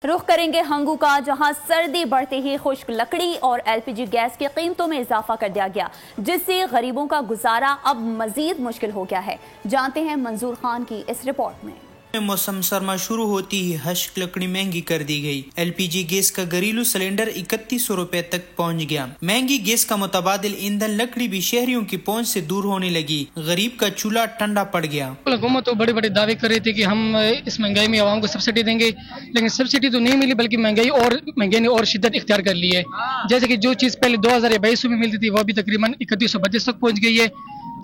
रुख करेंगे हंगू का, जहां सर्दी बढ़ते ही खुश्क लकड़ी और एलपीजी गैस की कीमतों में इजाफा कर दिया गया, जिससे गरीबों का गुजारा अब मजीद मुश्किल हो गया है। जानते हैं मंजूर खान की इस रिपोर्ट में। मौसम सरमा शुरू होती ही हश्क लकड़ी महंगी कर दी गई। एलपीजी गैस का घरेलू सिलेंडर 3100 रुपए तक पहुंच गया। महंगी गैस का मुतबादिल ईंधन लकड़ी भी शहरियों की पहुंच से दूर होने लगी। गरीब का चूल्हा ठंडा पड़ गया। हुकूमत तो बड़े बड़े दावे कर रही थी कि हम इस महंगाई में आवाम को सब्सिडी देंगे, लेकिन सब्सिडी तो नहीं मिली, बल्कि महंगाई ने और शिद्दत इख्तियार कर ली है। जैसे कि जो चीज़ पहले 2022 में मिलती थी वो अभी तकरीबन 3132 तक पहुँच गई है।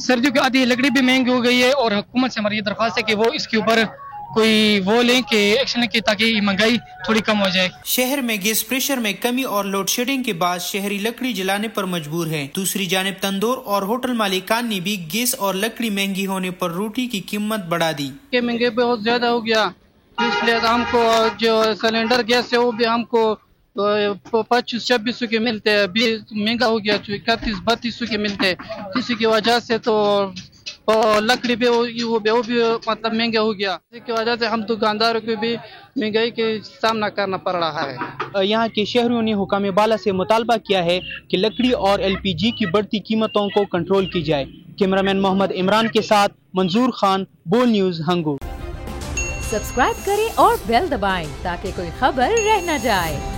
सर्दियों की आधी लकड़ी भी महंगी हो गई है और हुकूमत से हमारी ये दरख्वास्त है कि वो इसके ऊपर कोई वो लें कि एक्शन लें ताकि महंगाई थोड़ी कम हो जाए। शहर में गैस प्रेशर में कमी और लोड शेडिंग के बाद शहरी लकड़ी जलाने पर मजबूर हैं। दूसरी जानिब तंदूर और होटल मालिकान ने भी गैस और लकड़ी महंगी होने पर रोटी की कीमत बढ़ा दी। महंगे बहुत ज्यादा हो गया, इसलिए हमको जो सिलेंडर गैस है वो भी हमको 2500-2600 के मिलते हैं, अभी महंगा हो गया 3100-3200 के मिलते हैं। इसी की वजह से तो लकड़ी पे वो भी मतलब महंगा हो गया। इसकी वजह से हम दुकानदारों को भी महंगाई के सामना करना पड़ रहा है। यहाँ के शहरियों ने हुकाम बाला से मुतालबा किया है कि लकड़ी और एलपीजी की बढ़ती कीमतों को कंट्रोल की जाए। कैमरामैन मोहम्मद इमरान के साथ मंजूर खान, बोल न्यूज़, हंगू। सब्सक्राइब करें और बेल दबाएं ताकि कोई खबर रह न जाए।